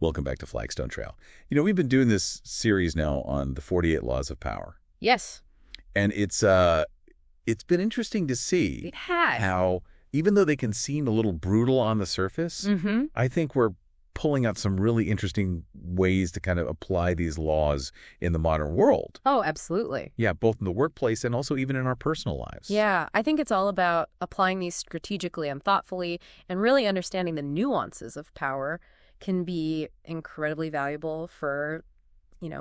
Welcome back to Flagstone Trail. We've been doing this series now on the 48 Laws of Power. Yes. And it's been interesting to see It has. how, even though they can seem a little brutal on the surface, I think we're pulling out some really interesting ways to kind of apply these laws in the modern world. Oh, absolutely. Yeah, both in the workplace and also even in our personal lives. Yeah, I think it's all about applying these strategically and thoughtfully, and really understanding the nuances of power can be incredibly valuable for,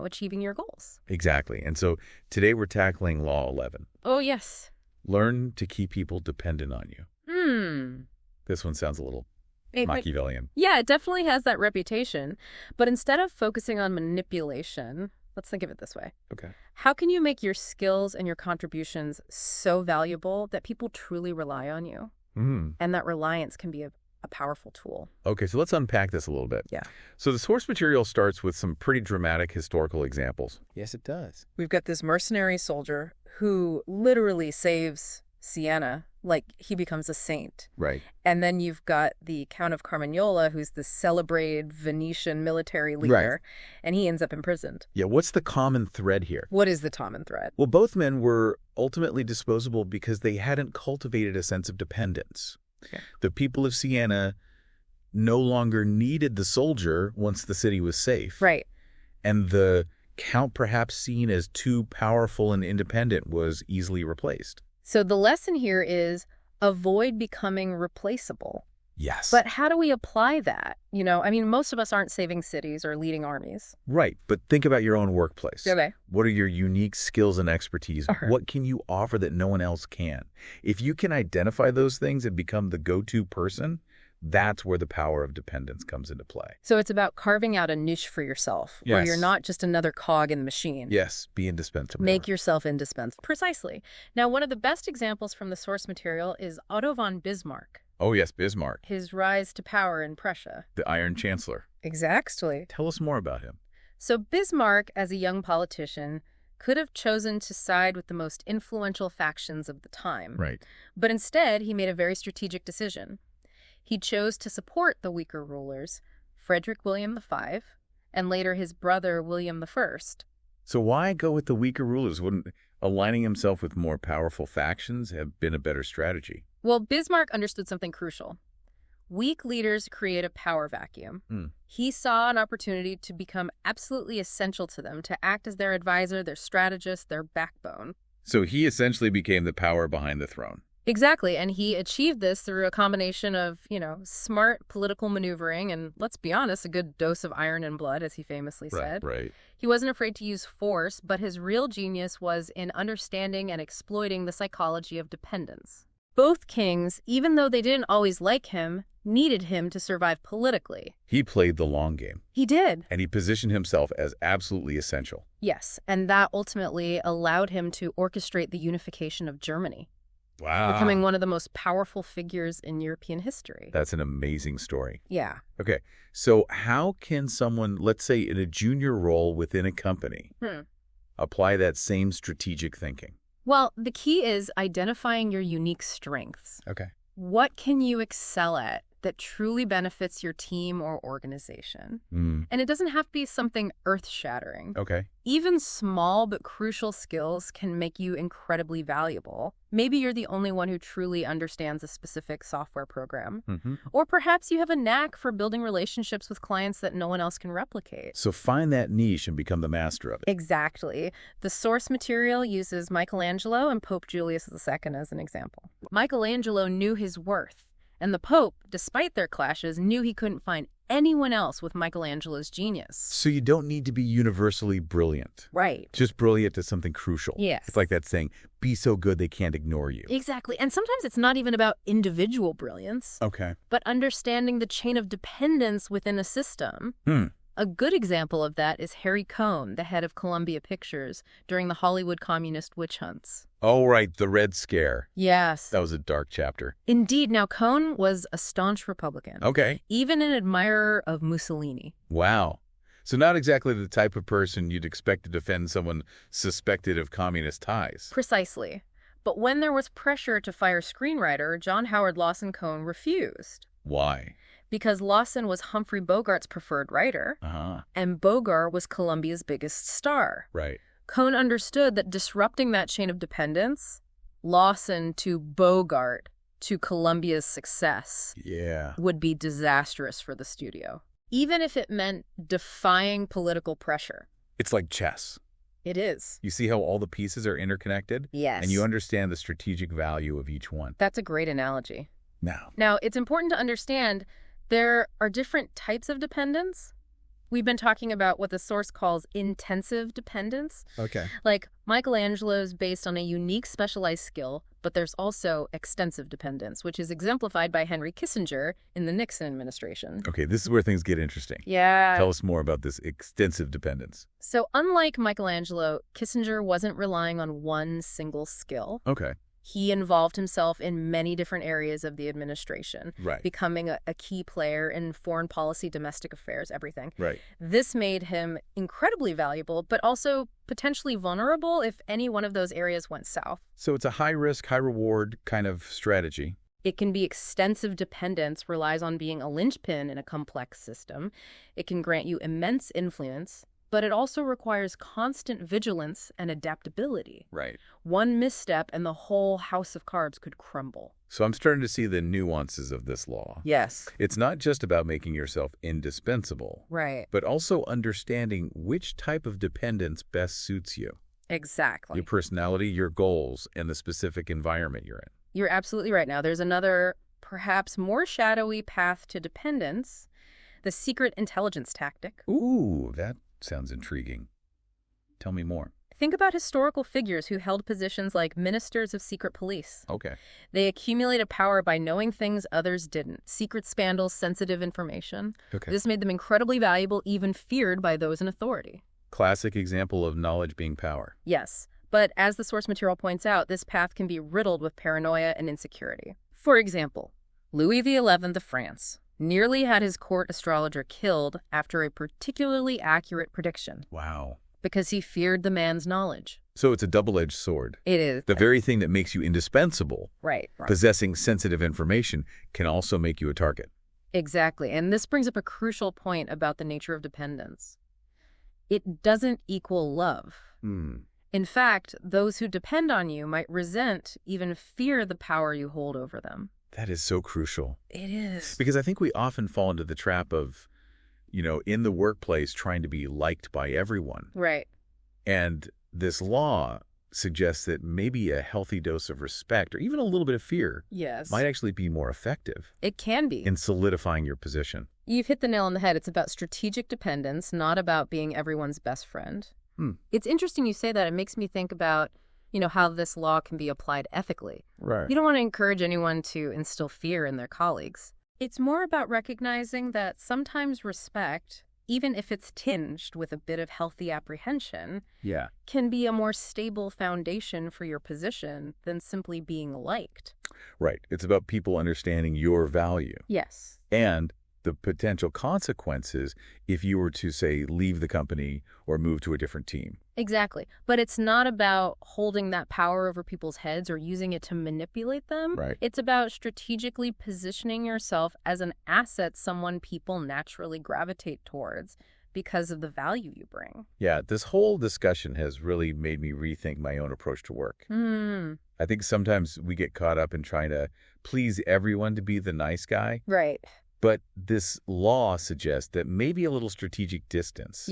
achieving your goals. Exactly. And so today we're tackling Law 11. Oh, yes. Learn to keep people dependent on you. This one sounds a little Machiavellian. Yeah, it definitely has that reputation. But instead of focusing on manipulation, let's think of it this way. Okay. How can you make your skills and your contributions so valuable that people truly rely on you? And that reliance can be a powerful tool. Okay, so let's unpack this a little bit. Yeah. So the source material starts with some pretty dramatic historical examples. Yes, it does. We've got this mercenary soldier who literally saves Siena, like he becomes a saint. Right. And then you've got the Count of Carmagnola, who's the celebrated Venetian military leader, and he ends up imprisoned. Yeah, what's the common thread here? What is the common thread? Well, both men were ultimately disposable because they hadn't cultivated a sense of dependence. Okay. The people of Siena no longer needed the soldier once the city was safe. Right. And the count, perhaps seen as too powerful and independent, was easily replaced. So the lesson here is avoid becoming replaceable. Yes. But how do we apply that? Most of us aren't saving cities or leading armies. Right. But think about your own workplace. Okay. What are your unique skills and expertise? Uh-huh. What can you offer that no one else can? If you can identify those things and become the go-to person, that's where the power of dependence comes into play. So it's about carving out a niche for yourself, where Yes. you're not just another cog in the machine. Yes, be indispensable. Make yourself indispensable. Precisely. Now, one of the best examples from the source material is Otto von Bismarck, Oh, yes, Bismarck, his rise to power in Prussia. the Iron Chancellor. Exactly. Tell us more about him. So Bismarck, as a young politician, could have chosen to side with the most influential factions of the time. Right. But instead, he made a very strategic decision. He chose to support the weaker rulers, Frederick William V, and later his brother William I. So why go with the weaker rulers? Wouldn't aligning himself with more powerful factions have been a better strategy? Well, Bismarck understood something crucial. Weak leaders create a power vacuum. He saw an opportunity to become absolutely essential to them, to act as their advisor, their strategist, their backbone. So he essentially became the power behind the throne. Exactly, and he achieved this through a combination of, smart political maneuvering and, let's be honest, a good dose of iron and blood, as he famously said. Right. He wasn't afraid to use force, but his real genius was in understanding and exploiting the psychology of dependence. Both kings, even though they didn't always like him, needed him to survive politically. He played the long game. He did. And he positioned himself as absolutely essential. Yes, and that ultimately allowed him to orchestrate the unification of Germany. Wow. Becoming one of the most powerful figures in European history. That's an amazing story. Yeah. Okay, so how can someone, let's say in a junior role within a company, apply that same strategic thinking? Well, the key is identifying your unique strengths. Okay. What can you excel at that truly benefits your team or organization? And it doesn't have to be something earth-shattering. Okay. Even small but crucial skills can make you incredibly valuable. Maybe you're the only one who truly understands a specific software program. Or perhaps you have a knack for building relationships with clients that no one else can replicate. So find that niche and become the master of it. Exactly. The source material uses Michelangelo and Pope Julius II as an example. Michelangelo knew his worth, and the Pope, despite their clashes, knew he couldn't find anyone else with Michelangelo's genius. So you don't need to be universally brilliant. Right. Just brilliant at something crucial. Yes. It's like that saying, be so good they can't ignore you. Exactly. And sometimes it's not even about individual brilliance, Okay. but understanding the chain of dependence within a system. A good example of that is Harry Cohn, the head of Columbia Pictures, during the Hollywood communist witch hunts. Oh, right, the Red Scare. Yes. That was a dark chapter. Indeed. Now, Cohn was a staunch Republican. Okay. Even an admirer of Mussolini. Wow. So not exactly the type of person you'd expect to defend someone suspected of communist ties. Precisely. But when there was pressure to fire screenwriter, John Howard Lawson Cohn refused. Why? because Lawson was Humphrey Bogart's preferred writer, and Bogart was Columbia's biggest star. Right. Cohn understood that disrupting that chain of dependence, Lawson to Bogart to Columbia's success, would be disastrous for the studio, even if it meant defying political pressure. It's like chess. It is. You see how all the pieces are interconnected? Yes. And you understand the strategic value of each one. That's a great analogy. Now, it's important to understand there are different types of dependence. We've been talking about what the source calls intensive dependence. Okay. Like Michelangelo's based on a unique specialized skill, but there's also extensive dependence, which is exemplified by Henry Kissinger in the Nixon administration. Okay, this is where things get interesting. Yeah. Tell us more about this extensive dependence. So unlike Michelangelo, Kissinger wasn't relying on one single skill. Okay. He involved himself in many different areas of the administration, Right. becoming a key player in foreign policy, domestic affairs, everything. Right. This made him incredibly valuable, but also potentially vulnerable if any one of those areas went south. So it's a high-risk, high-reward kind of strategy. It can be extensive dependence, relies on being a linchpin in a complex system. It can grant you immense influence, but it also requires constant vigilance and adaptability. Right. One misstep and the whole house of cards could crumble. So I'm starting to see the nuances of this law. Yes. It's not just about making yourself indispensable. Right. But also understanding which type of dependence best suits you. Exactly. Your personality, your goals, and the specific environment you're in. You're absolutely right. Now, there's another, perhaps more shadowy path to dependence, the secret intelligence tactic. Ooh, that sounds intriguing. Tell me more. Think about historical figures who held positions like ministers of secret police. Okay. They accumulated power by knowing things others didn't. Secret scandals, sensitive information. Okay. This made them incredibly valuable, even feared by those in authority. Classic example of knowledge being power. Yes, but as the source material points out, this path can be riddled with paranoia and insecurity. For example, Louis XI of France nearly had his court astrologer killed after a particularly accurate prediction. Wow. Because he feared the man's knowledge. So it's a double-edged sword. It is. The very thing that makes you indispensable, Right. possessing sensitive information, can also make you a target. Exactly. And this brings up a crucial point about the nature of dependence. It doesn't equal love. In fact, those who depend on you might resent, even fear the power you hold over them. That is so crucial. It is. Because I think we often fall into the trap of, in the workplace trying to be liked by everyone. Right. And this law suggests that maybe a healthy dose of respect or even a little bit of fear might actually be more effective. It can be. In solidifying your position. You've hit the nail on the head. It's about strategic dependence, not about being everyone's best friend. It's interesting you say that. It makes me think about how this law can be applied ethically. Right. You don't want to encourage anyone to instill fear in their colleagues. It's more about recognizing that sometimes respect, even if it's tinged with a bit of healthy apprehension, can be a more stable foundation for your position than simply being liked. Right. It's about people understanding your value. Yes. And the potential consequences if you were to, say, leave the company or move to a different team. Exactly. But it's not about holding that power over people's heads or using it to manipulate them. Right. It's about strategically positioning yourself as an asset people naturally gravitate towards because of the value you bring. Yeah, this whole discussion has really made me rethink my own approach to work. I think sometimes we get caught up in trying to please everyone to be the nice guy. Right. But this law suggests that maybe a little strategic distance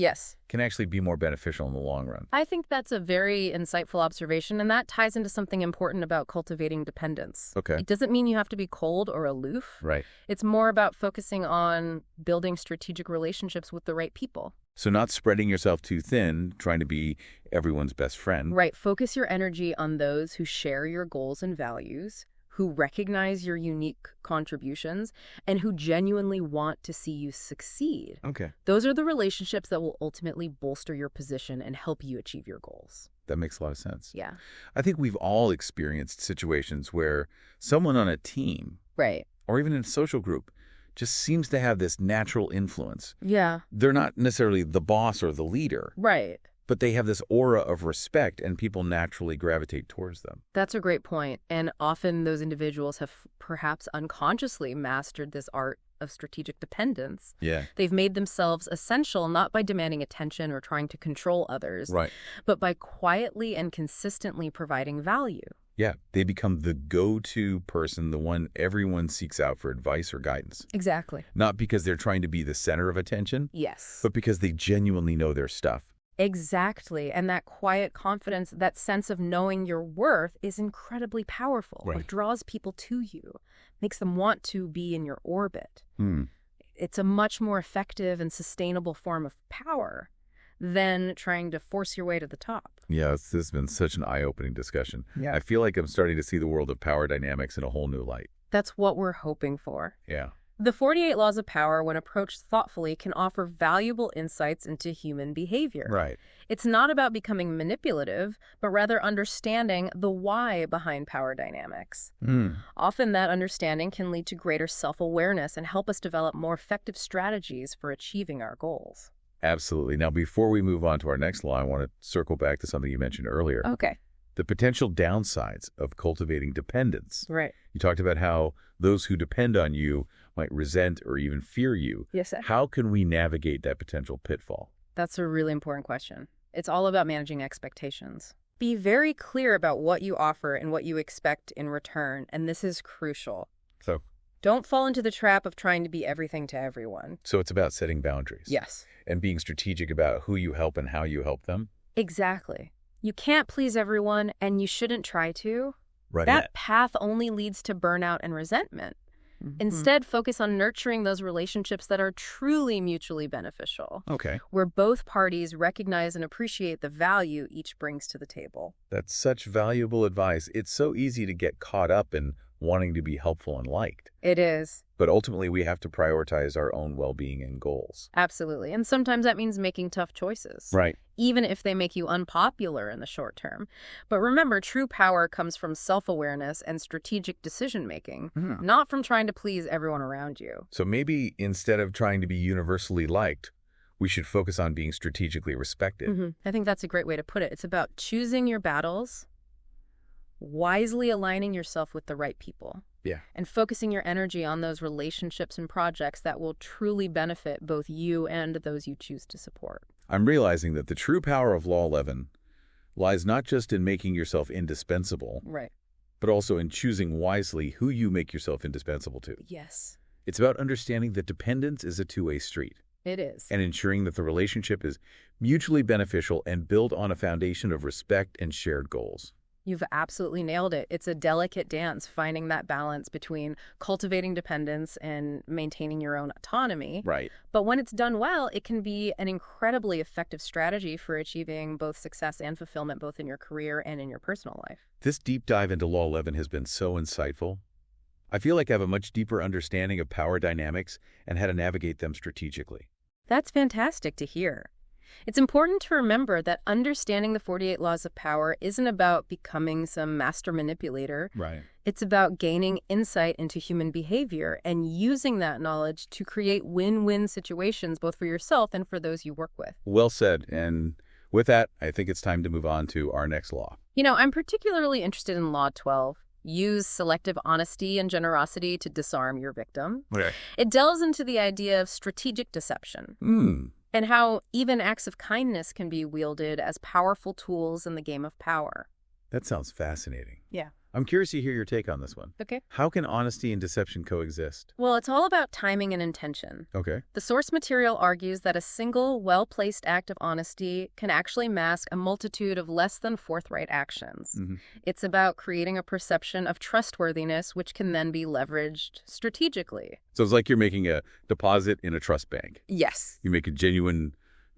can actually be more beneficial in the long run. I think that's a very insightful observation, and that ties into something important about cultivating dependence. Okay. It doesn't mean you have to be cold or aloof. Right. It's more about focusing on building strategic relationships with the right people. So not spreading yourself too thin, trying to be everyone's best friend. Right. Focus your energy on those who share your goals and values, who recognize your unique contributions, and who genuinely want to see you succeed. Okay. Those are the relationships that will ultimately bolster your position and help you achieve your goals. That makes a lot of sense. Yeah. I think we've all experienced situations where someone on a team, right, or even in a social group, just seems to have this natural influence. Yeah. They're not necessarily the boss or the leader. Right. But they have this aura of respect, and people naturally gravitate towards them. That's a great point. And often those individuals have perhaps unconsciously mastered this art of strategic dependence. Yeah. They've made themselves essential not by demanding attention or trying to control others, Right. but by quietly and consistently providing value. Yeah. They become the go-to person, the one everyone seeks out for advice or guidance. Exactly. Not because they're trying to be the center of attention, Yes. but because they genuinely know their stuff. Exactly. And that quiet confidence, that sense of knowing your worth is incredibly powerful. Right. It draws people to you, makes them want to be in your orbit. Hmm. It's a much more effective and sustainable form of power than trying to force your way to the top. Yeah, this has been such an eye-opening discussion. Yeah. I feel like I'm starting to see the world of power dynamics in a whole new light. That's what we're hoping for. Yeah. The 48 Laws of Power, when approached thoughtfully, can offer valuable insights into human behavior. Right. It's not about becoming manipulative, but rather understanding the why behind power dynamics. Often that understanding can lead to greater self-awareness and help us develop more effective strategies for achieving our goals. Absolutely. Now, before we move on to our next law, I want to circle back to something you mentioned earlier. Okay. The potential downsides of cultivating dependence. Right. You talked about how those who depend on you might resent or even fear you. Yes, sir. How can we navigate that potential pitfall? That's a really important question. It's all about managing expectations. Be very clear about what you offer and what you expect in return, and this is crucial. So Don't fall into the trap of trying to be everything to everyone. it's about setting boundaries. Yes. And being strategic about who you help and how you help them. Exactly. You can't please everyone, and you shouldn't try to. Right. That path only leads to burnout and resentment. Instead, focus on nurturing those relationships that are truly mutually beneficial, Okay. where both parties recognize and appreciate the value each brings to the table. That's such valuable advice. It's so easy to get caught up in wanting to be helpful and liked. It is. But ultimately, we have to prioritize our own well-being and goals. Absolutely. And sometimes that means making tough choices. Right. Even if they make you unpopular in the short term. But remember, true power comes from self-awareness and strategic decision-making, not from trying to please everyone around you. So maybe instead of trying to be universally liked, we should focus on being strategically respected. I think that's a great way to put it. It's about choosing your battles, wisely aligning yourself with the right people. Yeah. And focusing your energy on those relationships and projects that will truly benefit both you and those you choose to support. I'm realizing that the true power of Law 11 lies not just in making yourself indispensable, Right. but also in choosing wisely who you make yourself indispensable to. Yes, It's about understanding that dependence is a two-way street it is. and ensuring that the relationship is mutually beneficial and built on a foundation of respect and shared goals. You've absolutely nailed it. It's a delicate dance, finding that balance between cultivating dependence and maintaining your own autonomy. Right. But when it's done well, it can be an incredibly effective strategy for achieving both success and fulfillment, both in your career and in your personal life. This deep dive into Law 11 has been so insightful. I feel like I have a much deeper understanding of power dynamics and how to navigate them strategically. That's fantastic to hear. It's important to remember that understanding the 48 Laws of Power isn't about becoming some master manipulator. Right. It's about gaining insight into human behavior and using that knowledge to create win-win situations both for yourself and for those you work with. Well said. And with that, I think it's time to move on to our next law. I'm particularly interested in Law 12. Use selective honesty and generosity to disarm your victim. Okay. It delves into the idea of strategic deception. And how even acts of kindness can be wielded as powerful tools in the game of power. That sounds fascinating. Yeah. I'm curious to hear your take on this one. Okay. How can honesty and deception coexist? Well, it's all about timing and intention. Okay. The source material argues that a single, well-placed act of honesty can actually mask a multitude of less than forthright actions. It's about creating a perception of trustworthiness, which can then be leveraged strategically. So it's like you're making a deposit in a trust bank. Yes. You make a genuine,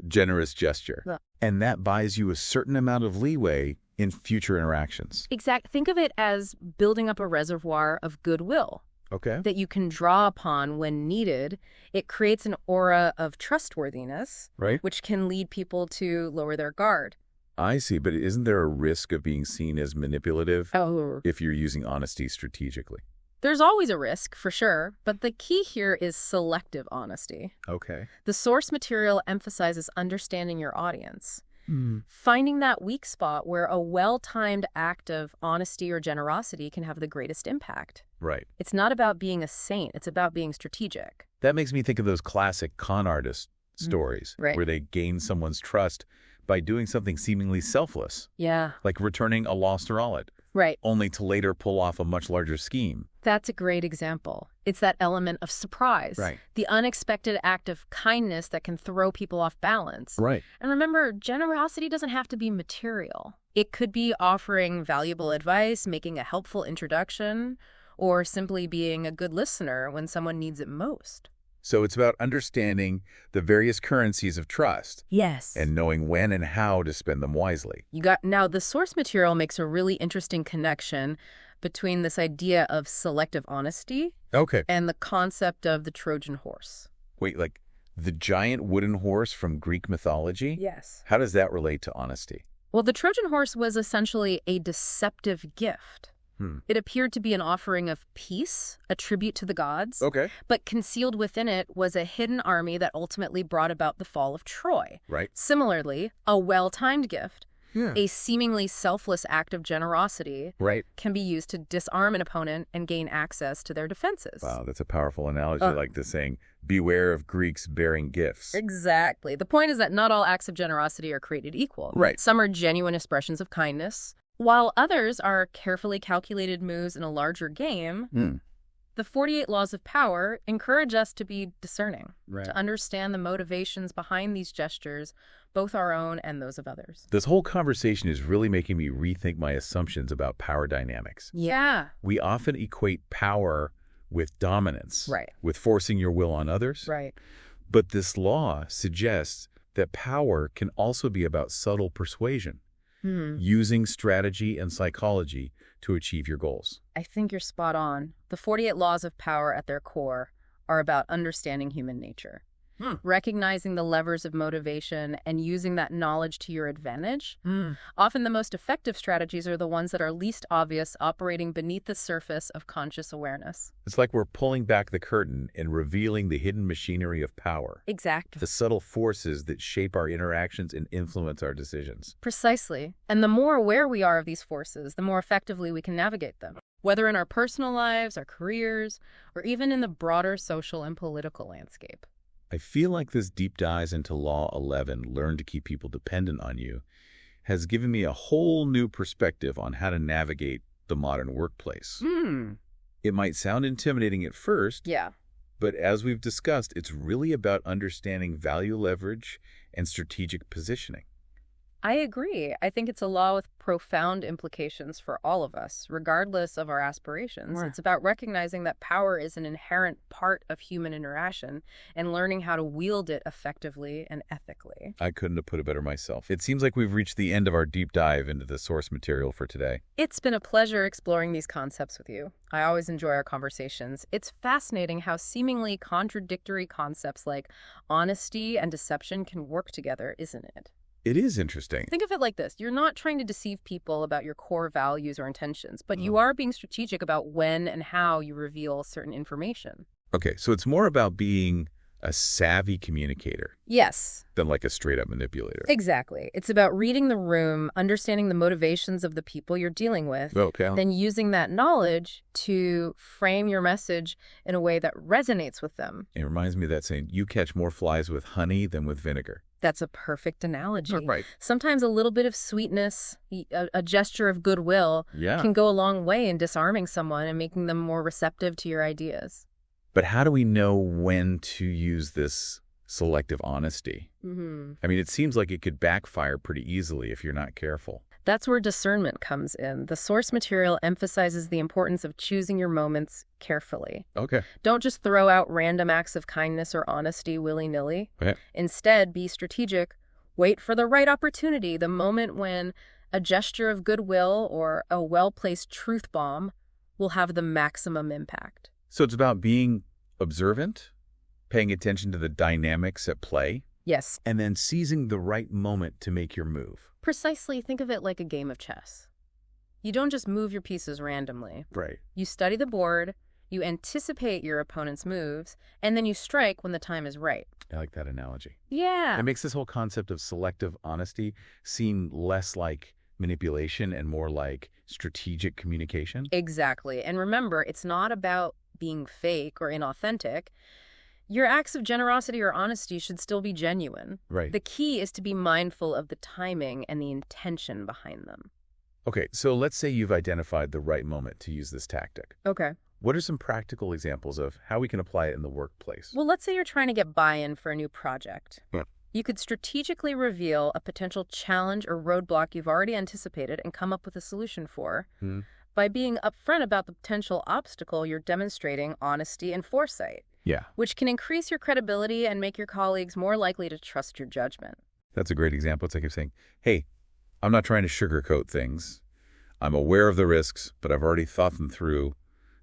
generous gesture. Yeah. And that buys you a certain amount of leeway in future interactions. Think of it as building up a reservoir of goodwill Okay. that you can draw upon when needed. It creates an aura of trustworthiness, Right. which can lead people to lower their guard. I see, but isn't there a risk of being seen as manipulative if you're using honesty strategically? There's always a risk, for sure, but the key here is selective honesty. Okay. The source material emphasizes understanding your audience. Finding that weak spot where a well-timed act of honesty or generosity can have the greatest impact. Right. It's not about being a saint. It's about being strategic. That makes me think of those classic con artist stories Right. where they gain someone's trust by doing something seemingly selfless, Yeah. like returning a lost wallet, Right. only to later pull off a much larger scheme. That's a great example. It's that element of surprise. Right. The unexpected act of kindness that can throw people off balance. Right. And remember, generosity doesn't have to be material. It could be offering valuable advice, making a helpful introduction, or simply being a good listener when someone needs it most. So it's about understanding the various currencies of trust Yes. and knowing when and how to spend them wisely. Now, the source material makes a really interesting connection between this idea of selective honesty Okay. and the concept of the Trojan horse. Wait, like the giant wooden horse from Greek mythology? Yes. How does that relate to honesty? Well, the Trojan horse was essentially a deceptive gift. It appeared to be an offering of peace, a tribute to the gods. Okay. But concealed within it was a hidden army that ultimately brought about the fall of Troy. Right. Similarly, a well-timed gift, Yeah. a seemingly selfless act of generosity, Right. can be used to disarm an opponent and gain access to their defenses. Wow, that's a powerful analogy, like the saying, beware of Greeks bearing gifts. Exactly. The point is that not all acts of generosity are created equal. Right. Some are genuine expressions of kindness, while others are carefully calculated moves in a larger game. The 48 laws of power encourage us to be discerning, Right. to understand the motivations behind these gestures, both our own and those of others. This whole conversation is really making me rethink my assumptions about power dynamics. Yeah. We often equate power with dominance, Right. with forcing your will on others. Right. But this law suggests that power can also be about subtle persuasion, using strategy and psychology to achieve your goals. I think you're spot on. The 48 laws of power at their core are about understanding human nature. Recognizing the levers of motivation and using that knowledge to your advantage. Often the most effective strategies are the ones that are least obvious, operating beneath the surface of conscious awareness. It's like we're pulling back the curtain and revealing the hidden machinery of power, Exactly. the subtle forces that shape our interactions and influence our decisions. Precisely. And the more aware we are of these forces, the more effectively we can navigate them, whether in our personal lives, our careers, or even in the broader social and political landscape. I feel like this deep dive into Law 11, learn to keep people dependent on you, has given me a whole new perspective on how to navigate the modern workplace. It might sound intimidating at first, Yeah. but as we've discussed, it's really about understanding value leverage and strategic positioning. I agree. I think it's a law with profound implications for all of us, regardless of our aspirations. Right. It's about recognizing that power is an inherent part of human interaction and learning how to wield it effectively and ethically. I couldn't have put it better myself. It seems like we've reached the end of our deep dive into the source material for today. It's been a pleasure exploring these concepts with you. I always enjoy our conversations. It's fascinating how seemingly contradictory concepts like honesty and deception can work together, isn't it? It is interesting. Think of it like this. You're not trying to deceive people about your core values or intentions, but you are being strategic about when and how you reveal certain information. Okay, so it's more about being a savvy communicator Yes, than like a straight-up manipulator. exactly. It's about reading the room, understanding the motivations of the people you're dealing with, Okay. then using that knowledge to frame your message in a way that resonates with them. It reminds me of that saying, you catch more flies with honey than with vinegar. That's a perfect analogy. Right. Sometimes a little bit of sweetness, a gesture of goodwill, Yeah. can go a long way in disarming someone and making them more receptive to your ideas. But how do we know when to use this selective honesty? I mean, it seems like it could backfire pretty easily if you're not careful. That's where discernment comes in. The source material emphasizes the importance of choosing your moments carefully. Okay. Don't just throw out random acts of kindness or honesty willy-nilly. Okay. Instead, be strategic. Wait for the right opportunity, the moment when a gesture of goodwill or a well-placed truth bomb will have the maximum impact. So it's about being observant, paying attention to the dynamics at play, Yes, and then seizing the right moment to make your move. precisely. Think of it like a game of chess. You don't just move your pieces randomly. Right. You study the board, You anticipate your opponent's moves, and then you strike when the time is right. I like that analogy. Yeah. It makes this whole concept of selective honesty seem less like manipulation and more like strategic communication. Exactly. And remember, it's not about being fake or inauthentic. Your acts of generosity or honesty should still be genuine. Right. The key is to be mindful of the timing and the intention behind them. Okay, so let's say you've identified the right moment to use this tactic. Okay. What are some practical examples of how we can apply it in the workplace? Well, let's say you're trying to get buy-in for a new project. Yeah. You could strategically reveal a potential challenge or roadblock you've already anticipated and come up with a solution for. By being upfront about the potential obstacle, you're demonstrating honesty and foresight. Yeah. Which can increase your credibility and make your colleagues more likely to trust your judgment. That's a great example. It's like you're saying, hey, I'm not trying to sugarcoat things. I'm aware of the risks, but I've already thought them through,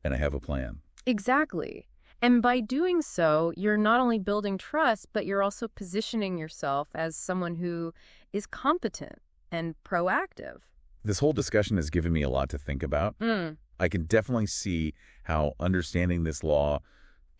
and I have a plan. Exactly. And by doing so, you're not only building trust, but you're also positioning yourself as someone who is competent and proactive. This whole discussion has given me a lot to think about. I can definitely see how understanding this law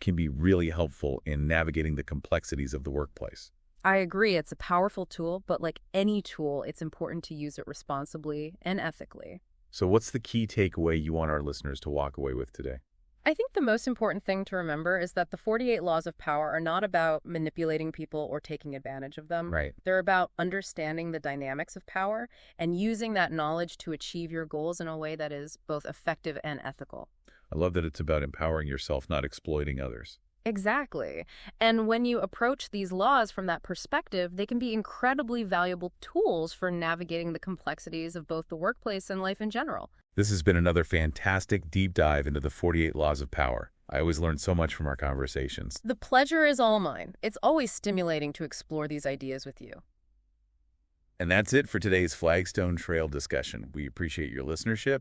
can be really helpful in navigating the complexities of the workplace. I agree. It's a powerful tool, but like any tool, it's important to use it responsibly and ethically. So what's the key takeaway you want our listeners to walk away with today? I think the most important thing to remember is that the 48 laws of power are not about manipulating people or taking advantage of them. Right. They're about understanding the dynamics of power and using that knowledge to achieve your goals in a way that is both effective and ethical. I love that it's about empowering yourself, not exploiting others. Exactly. And when you approach these laws from that perspective, they can be incredibly valuable tools for navigating the complexities of both the workplace and life in general. This has been another fantastic deep dive into the 48 laws of power. I always learn so much from our conversations. The pleasure is all mine. It's always stimulating to explore these ideas with you. And that's it for today's Flagstone Trail discussion. We appreciate your listenership.